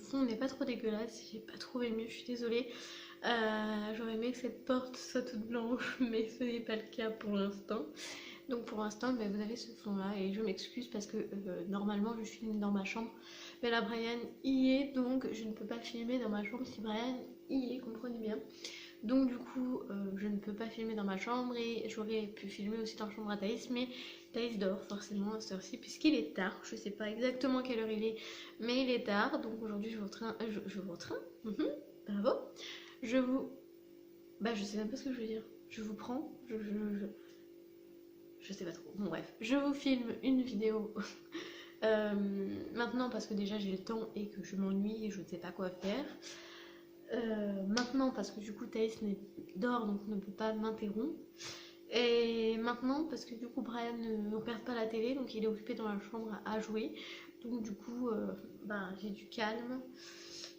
fond n'est pas trop dégueulasse, j'ai pas trouvé mieux, je suis désolée. J'aurais aimé que cette porte soit toute blanche, mais ce n'est pas le cas pour l'instant. Donc pour l'instant, ben, vous avez ce fond là et je m'excuse parce que normalement je filme dans ma chambre. Mais là Brian y est, donc je ne peux pas filmer dans ma chambre si Brian y est, comprenez bien. Donc du coup, je ne peux pas filmer dans ma chambre et j'aurais pu filmer aussi dans la chambre à Thaïs, mais Thaïs dort forcément à cette heure-ci puisqu'il est tard. Je sais pas exactement quelle heure il est, mais il est tard. Donc aujourd'hui, je vous train, je vous train, bravo. Je vous, bah je sais même pas ce que je veux dire. Je vous prends, je sais pas trop. Bon bref, je vous filme une vidéo. Maintenant parce que déjà j'ai le temps et que je m'ennuie et je ne sais pas quoi faire. Maintenant parce que du coup Thaïs dort donc ne peut pas m'interrompre. Et maintenant parce que du coup Brian ne regarde pas la télé donc il est occupé dans la chambre à jouer. Donc du coup bah, j'ai du calme,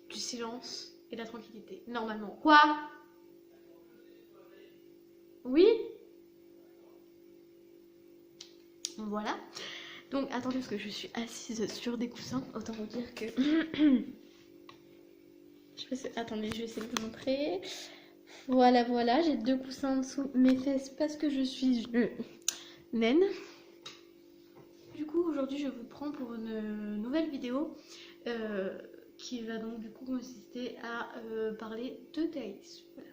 du silence et de la tranquillité. Normalement. Quoi? Oui? Voilà. Donc attendez parce que je suis assise sur des coussins. Autant vous dire que... Attendez, je vais essayer de vous montrer. Voilà, voilà, j'ai 2 coussins en dessous mes fesses parce que je suis naine. Du coup, aujourd'hui, je vous prends pour une nouvelle vidéo qui va donc du coup consister à parler de Thaïs. Voilà.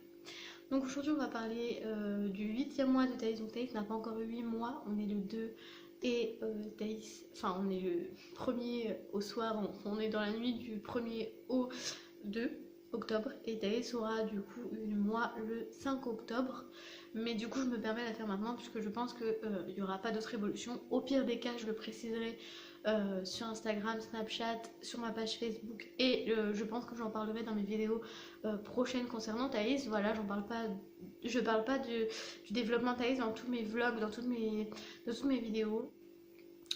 Donc aujourd'hui, on va parler du 8e mois de Thaïs. Donc Thaïs n'a pas encore eu 8 mois, on est le 2 et Thaïs, enfin on est le 1er au soir, on est dans la nuit du 1er au 2 octobre et Thaïs aura du coup eu moi le 5 octobre, mais du coup je me permets de la faire maintenant puisque je pense qu'il n'y aura pas d'autre évolution. Au pire des cas je le préciserai sur Instagram, Snapchat, sur ma page Facebook et je pense que j'en parlerai dans mes vidéos prochaines concernant Thaïs. Voilà, je parle pas du développement Thaïs dans tous mes vlogs, dans toutes mes vidéos.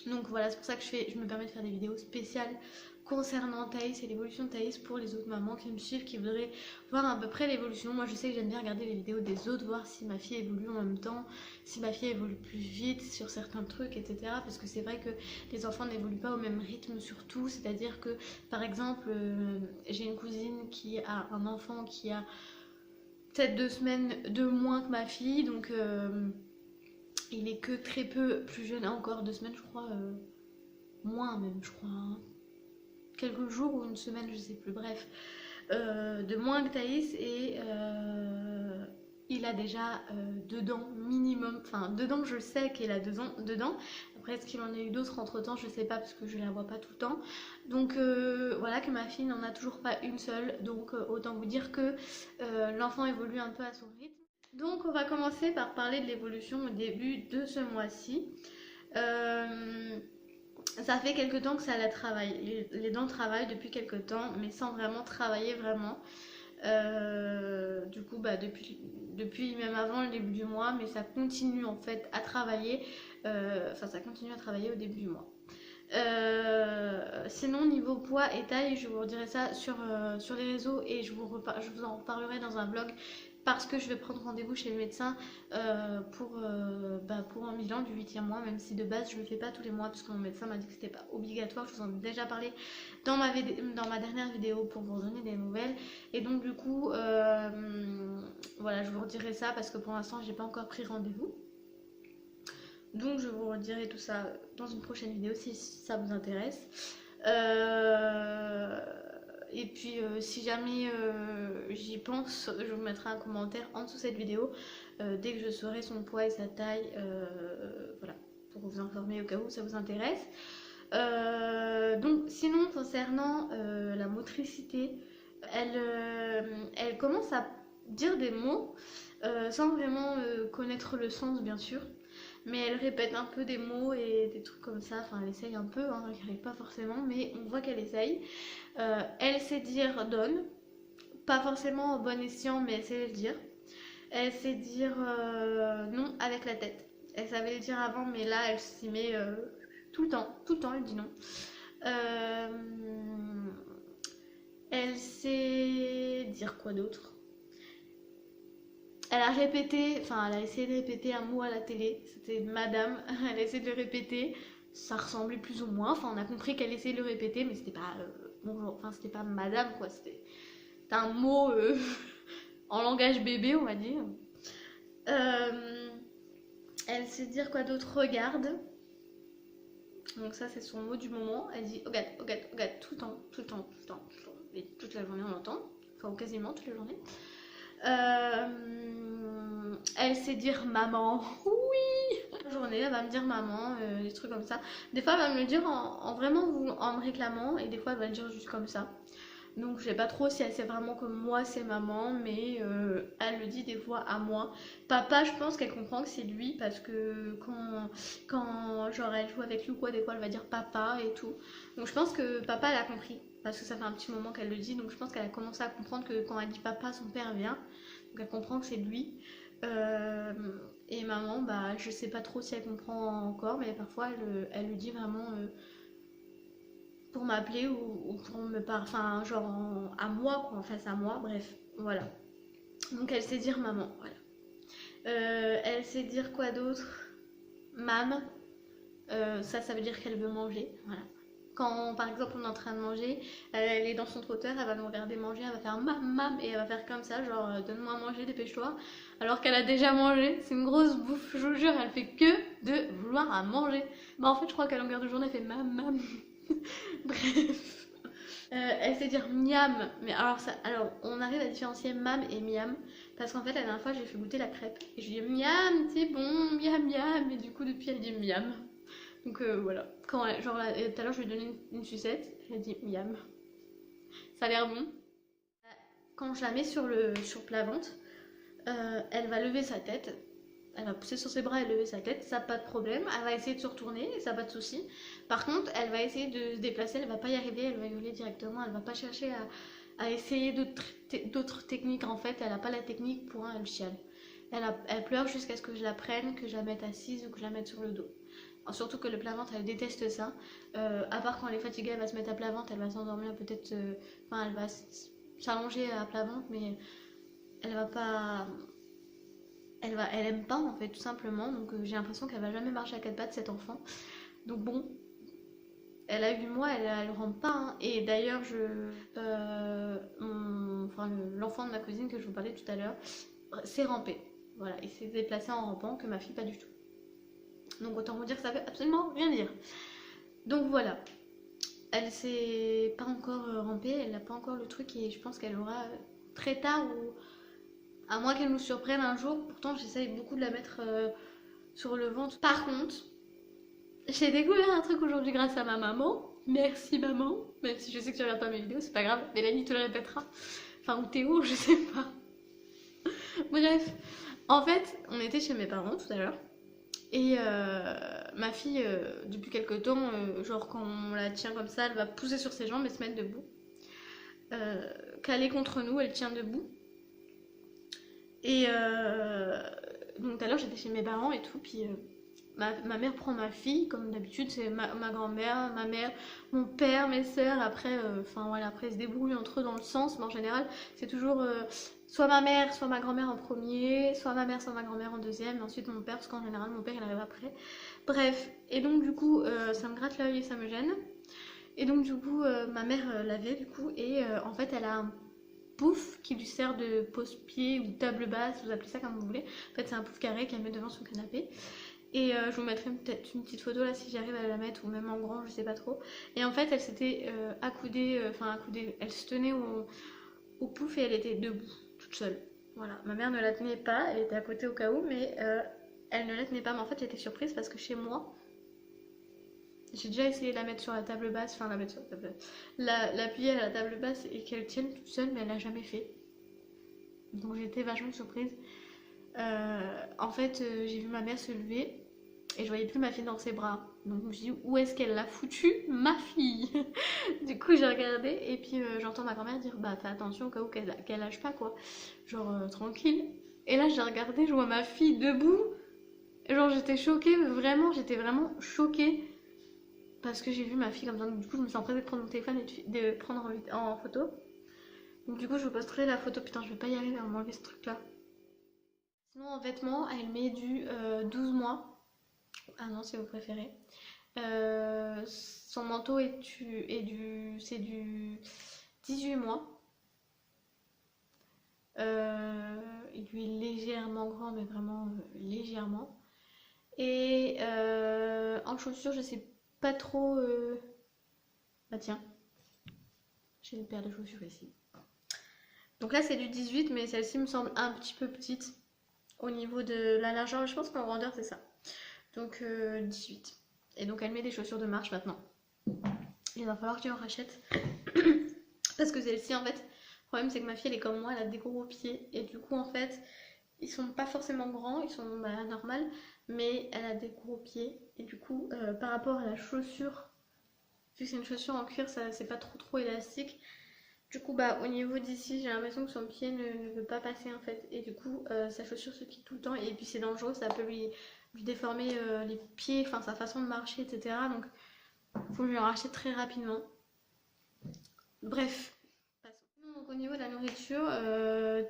Donc voilà, c'est pour ça que je me permets de faire des vidéos spéciales concernant Thaïs et l'évolution de Thaïs pour les autres mamans qui me suivent, qui voudraient voir à peu près l'évolution. Moi je sais que j'aime bien regarder les vidéos des autres, voir si ma fille évolue en même temps, si ma fille évolue plus vite sur certains trucs, etc. Parce que c'est vrai que les enfants n'évoluent pas au même rythme sur tout, c'est-à-dire que par exemple j'ai une cousine qui a un enfant qui a peut-être 2 semaines de moins que ma fille, donc il est que très peu plus jeune, encore 2 semaines je crois, moins même je crois, hein. Quelques jours ou une semaine je sais plus, bref, de moins que Thaïs et il a déjà 2 dents minimum, enfin 2 dents je sais qu'il a 2 ans dedans, après est-ce qu'il en a eu d'autres entre temps je sais pas parce que je la vois pas tout le temps, donc voilà que ma fille n'en a toujours pas une seule, donc autant vous dire que l'enfant évolue un peu à son rythme. Donc on va commencer par parler de l'évolution au début de ce mois-ci. Ça fait quelques temps que ça la travaille. Les dents travaillent depuis quelques temps, mais sans vraiment travailler vraiment. Du coup, bah, depuis même avant le début du mois, mais ça continue en fait à travailler. Enfin, ça continue à travailler au début du mois. Sinon, niveau poids et taille, je vous redirai ça sur les réseaux et je vous en reparlerai dans un vlog parce que je vais prendre rendez-vous chez le médecin pour un bilan du 8e mois, même si de base je ne le fais pas tous les mois parce que mon médecin m'a dit que c'était pas obligatoire. Je vous en ai déjà parlé dans ma dernière vidéo pour vous donner des nouvelles. Et donc du coup, voilà, je vous redirai ça parce que pour l'instant j'ai pas encore pris rendez-vous. Donc je vous redirai tout ça dans une prochaine vidéo si ça vous intéresse. Et puis si jamais j'y pense, je vous mettrai un commentaire en dessous de cette vidéo dès que je saurai son poids et sa taille, voilà, pour vous informer au cas où ça vous intéresse. Donc sinon concernant la motricité, elle commence à dire des mots sans vraiment connaître le sens bien sûr. Mais elle répète un peu des mots et des trucs comme ça, enfin elle essaye un peu, hein, elle n'y arrive pas forcément, mais on voit qu'elle essaye. Elle sait dire donne, pas forcément au bon escient, mais elle sait le dire. Elle sait dire non avec la tête. Elle savait le dire avant, mais là elle s'y met tout le temps elle dit non. Elle sait dire quoi d'autre? Elle a essayé de répéter un mot à la télé, c'était madame, elle a essayé de le répéter, ça ressemblait plus ou moins, enfin on a compris qu'elle essayait de le répéter, mais c'était pas bonjour, enfin c'était pas madame quoi, c'était un mot en langage bébé on va dire. Elle sait dire quoi d'autre, regarde. Donc ça c'est son mot du moment. Elle dit regarde, regarde, regarde tout le temps, tout le temps, tout le temps, tout le temps. Et toute la journée on l'entend, enfin ou quasiment toute la journée. Elle sait dire maman, oui. La journée elle va me dire maman, des trucs comme ça. Des fois elle va me le dire en vraiment en me réclamant et des fois elle va le dire juste comme ça. Donc je sais pas trop si elle sait vraiment que moi c'est maman, mais elle le dit des fois à moi. Papa, je pense qu'elle comprend que c'est lui parce que quand genre elle joue avec lui ou quoi, des fois elle va dire papa et tout. Donc je pense que papa elle a compris parce que ça fait un petit moment qu'elle le dit, donc je pense qu'elle a commencé à comprendre que quand elle dit papa, son père vient. Donc elle comprend que c'est lui. Et maman, bah je sais pas trop si elle comprend encore, mais parfois elle le dit vraiment pour m'appeler ou pour me parler, enfin genre à moi quoi, en face à moi, bref, voilà. Donc elle sait dire maman, voilà. Elle sait dire quoi d'autre? Mam, ça veut dire qu'elle veut manger, voilà. Quand par exemple on est en train de manger, elle est dans son trotteur, elle va nous regarder manger, elle va faire mam mam et elle va faire comme ça, genre donne-moi à manger, dépêche-toi. Alors qu'elle a déjà mangé, c'est une grosse bouffe, je vous jure, elle fait que de vouloir à manger. Bah en fait je crois qu'à longueur de journée elle fait mam mam. Bref. Elle sait dire miam, mais alors on arrive à différencier mam et miam parce qu'en fait la dernière fois j'ai fait goûter la crêpe et je lui ai dit miam, c'est bon, miam miam, et du coup depuis elle dit miam. Donc voilà. Quand genre tout à l'heure je lui ai donné une sucette, elle a dit miam. Ça a l'air bon. Quand je la mets sur plat-ventre, elle va lever sa tête. Elle va pousser sur ses bras et lever sa tête, ça pas de problème. Elle va essayer de se retourner, ça pas de souci. Par contre, elle va essayer de se déplacer, elle va pas y arriver, elle va gueuler directement, elle va pas chercher à essayer d'autres techniques. En fait, elle a pas la technique, point, elle chiale. Elle pleure jusqu'à ce que je la prenne, que je la mette assise ou que je la mette sur le dos. Alors, surtout que le plat-ventre, elle déteste ça. À part quand elle est fatiguée, elle va se mettre à plat-ventre, elle va s'endormir peut-être. Enfin, elle va s'allonger à plat-ventre, mais elle va pas. Elle aime pas en fait tout simplement, donc j'ai l'impression qu'elle va jamais marcher à quatre pattes cette enfant. Donc bon, elle a 8 mois, elle rampe pas, hein. Et d'ailleurs l'enfant de ma cousine que je vous parlais tout à l'heure s'est rampé. Voilà, il s'est déplacé en rampant, que ma fille pas du tout. Donc autant vous dire que ça veut absolument rien dire. Donc voilà, elle s'est pas encore rampée, elle n'a pas encore le truc et je pense qu'elle aura très tard ou à moins qu'elle nous surprenne un jour. Pourtant j'essaye beaucoup de la mettre sur le ventre. Par contre, j'ai découvert un truc aujourd'hui grâce à ma maman. Merci maman, même si je sais que tu regardes pas mes vidéos, c'est pas grave, Mélanie te le répétera. Enfin ou Théo, je sais pas. Bref, en fait, on était chez mes parents tout à l'heure. Et ma fille, depuis quelques temps, genre quand on la tient comme ça, elle va pousser sur ses jambes et se mettre debout. Calée contre nous, elle tient debout. Et donc tout à l'heure j'étais chez mes parents et tout, puis ma mère prend ma fille, comme d'habitude, c'est ma grand-mère, ma mère, mon père, mes sœurs, après, voilà, après ils se débrouillent entre eux dans le sens, mais en général c'est toujours soit ma mère, soit ma grand-mère en premier, soit ma mère, soit ma grand-mère en deuxième, et ensuite mon père, parce qu'en général mon père il arrive après. Bref, et donc du coup ça me gratte l'œil et ça me gêne. Et donc du coup ma mère l'avait du coup, et en fait elle a un pouf qui lui sert de pose-pied ou table basse, vous appelez ça comme vous voulez. En fait c'est un pouf carré qu'elle met devant son canapé. Et je vous mettrai peut-être une petite photo là si j'arrive à la mettre, ou même en grand, je sais pas trop. Et en fait elle s'était accoudée, elle se tenait au pouf et elle était debout, toute seule. Voilà, ma mère ne la tenait pas, elle était à côté au cas où, mais elle ne la tenait pas. Mais en fait j'étais surprise parce que chez moi, j'ai déjà essayé de la mettre sur la table basse, enfin la mettre sur la table basse, l'appuyer à la table basse et qu'elle tienne toute seule, mais elle l'a jamais fait. Donc j'étais vachement surprise. En fait, j'ai vu ma mère se lever et je voyais plus ma fille dans ses bras. Donc je me suis dit, où est-ce qu'elle l'a foutue, ma fille? Du coup, j'ai regardé et puis j'entends ma grand-mère dire, bah fais attention au cas où qu'elle lâche pas quoi. Genre tranquille. Et là, j'ai regardé, je vois ma fille debout. Et genre, j'étais choquée, j'étais vraiment choquée. Parce que j'ai vu ma fille comme ça. Donc, du coup, je me suis empressée de prendre mon téléphone et de prendre en photo. Donc, du coup, je vous posterai la photo. Putain, je vais pas y arriver à m'enlever ce truc là. Sinon, en vêtements, elle met du 12 mois. Ah non, si vous préférez. Son manteau c'est du 18 mois. Il lui est légèrement grand, mais vraiment légèrement. Et en chaussures, je sais pas trop. Bah tiens, j'ai une paire de chaussures ici. Donc là, c'est du 18, mais celle-ci me semble un petit peu petite au niveau de la largeur. Je pense qu'en grandeur, c'est ça. Donc 18. Et donc, elle met des chaussures de marche maintenant. Il va falloir que je en rachète. Parce que celle-ci, en fait, le problème, c'est que ma fille, elle est comme moi, elle a des gros pieds. Et du coup, en fait, ils sont pas forcément grands, ils sont normaux, mais elle a des gros pieds. Et du coup, par rapport à la chaussure, vu que c'est une chaussure en cuir, ça c'est pas trop élastique. Du coup, bah au niveau d'ici, j'ai l'impression que son pied ne veut pas passer en fait. Et du coup, sa chaussure se quitte tout le temps. Et puis c'est dangereux, ça peut lui déformer les pieds, enfin sa façon de marcher, etc. Donc, faut que je le rachète très rapidement. Bref. Donc au niveau de la nourriture,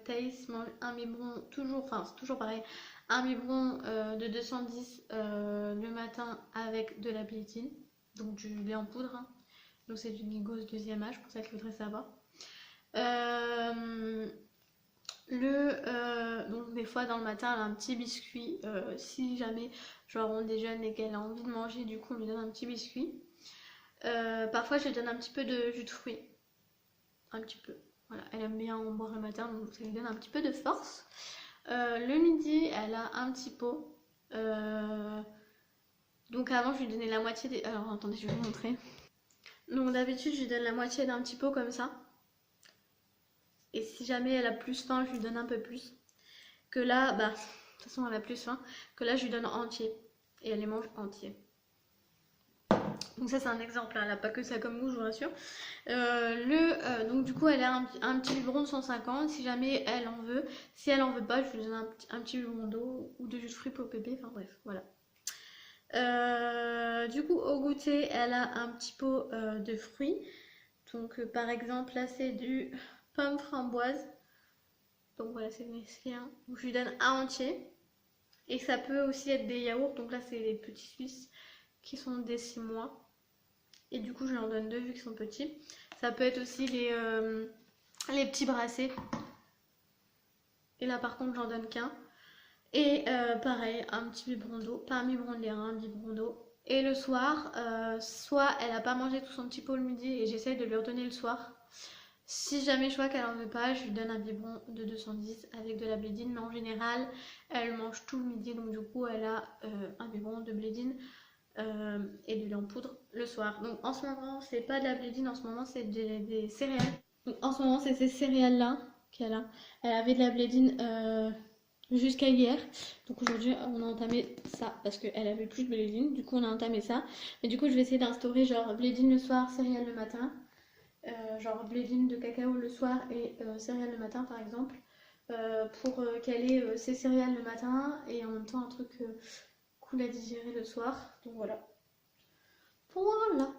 Thaïs mange un biberon, toujours, enfin c'est toujours pareil, un biberon de 210 le matin avec de la blétine, donc du lait en poudre, hein. Donc c'est du Migos deuxième âge pour celle qui voudrait savoir. Donc des fois dans le matin elle a un petit biscuit, si jamais genre on déjeune et qu'elle a envie de manger, du coup on lui donne un petit biscuit. Parfois je lui donne un petit peu de jus de fruits, un petit peu. Voilà, elle aime bien en boire le matin, donc ça lui donne un petit peu de force. Le midi, elle a un petit pot. Donc avant, je lui donnais la moitié des... Alors attendez, je vais vous montrer. Donc d'habitude, je lui donne la moitié d'un petit pot comme ça. Et si jamais elle a plus faim, je lui donne un peu plus. Que là, bah, de toute façon, elle a plus faim. Que là, je lui donne entier. Et elle les mange entiers. Donc ça c'est un exemple, hein. Elle n'a pas que ça comme vous, je vous rassure. Donc du coup elle a un petit biberon de 150 si jamais elle en veut. Si elle en veut pas, je lui donne un petit biberon d'eau ou de jus de fruits pour bébé, enfin bref, voilà. Du coup au goûter elle a un petit pot de fruits. Donc par exemple là c'est du pomme framboise. Donc voilà c'est Nestlé, hein. Donc je lui donne un entier. Et ça peut aussi être des yaourts, donc là c'est les petits Suisses qui sont des 6 mois. Et du coup je lui en donne deux vu qu'ils sont petits. Ça peut être aussi les petits brassés. Et là par contre j'en donne qu'un. Et pareil, un petit biberon d'eau, pas un biberon de lait, un biberon d'eau. Et le soir, soit elle a pas mangé tout son petit pot le midi et j'essaye de lui redonner le soir. Si jamais je vois qu'elle en veut pas, je lui donne un biberon de 210 avec de la blédine. Mais en général, elle mange tout le midi, donc du coup elle a un biberon de blédine. Et du lait en poudre le soir. Donc en ce moment, c'est pas de la blédine, en ce moment, c'est des céréales. Donc en ce moment, c'est ces céréales-là qu'elle a. Elle avait de la blédine jusqu'à hier. Donc aujourd'hui, on a entamé ça parce qu'elle avait plus de blédine. Du coup, on a entamé ça. Mais du coup, je vais essayer d'instaurer genre blédine le soir, céréales le matin. Genre blédine de cacao le soir et céréales le matin, par exemple. Pour qu'elle ait ses céréales le matin et en même temps un truc cool à digérer le soir. Donc voilà. Voilà.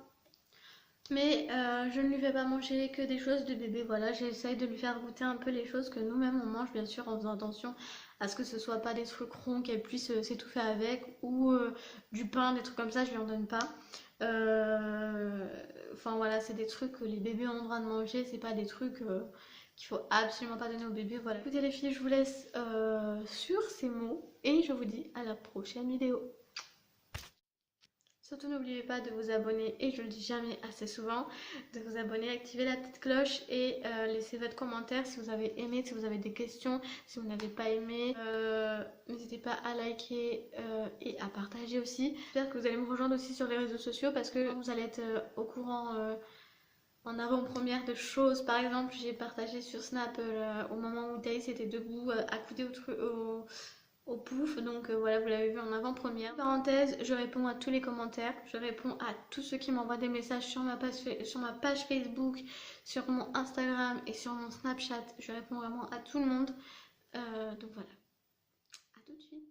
Mais je ne lui fais pas manger que des choses de bébé. Voilà, j'essaye de lui faire goûter un peu les choses que nous-mêmes on mange, bien sûr, en faisant attention à ce que ce soit pas des trucs ronds qu'elle puisse s'étouffer avec ou du pain, des trucs comme ça, je lui en donne pas. Enfin voilà, c'est des trucs que les bébés ont le droit de manger, c'est pas des trucs qu'il faut absolument pas donner aux bébés. Voilà. Écoutez les filles, je vous laisse sur ces mots et je vous dis à la prochaine vidéo. Surtout n'oubliez pas de vous abonner, et je le dis jamais assez souvent, de vous abonner, activer la petite cloche et laisser votre commentaire si vous avez aimé, si vous avez des questions, si vous n'avez pas aimé. N'hésitez pas à liker et à partager aussi. J'espère que vous allez me rejoindre aussi sur les réseaux sociaux parce que vous allez être au courant en avant-première de choses. Par exemple, j'ai partagé sur Snap au moment où Thaïs était debout, accoudée au pouf, donc voilà, vous l'avez vu en avant-première. Parenthèse, je réponds à tous les commentaires, je réponds à tous ceux qui m'envoient des messages sur ma page Facebook, sur mon Instagram et sur mon Snapchat. Je réponds vraiment à tout le monde. Donc voilà, à tout de suite.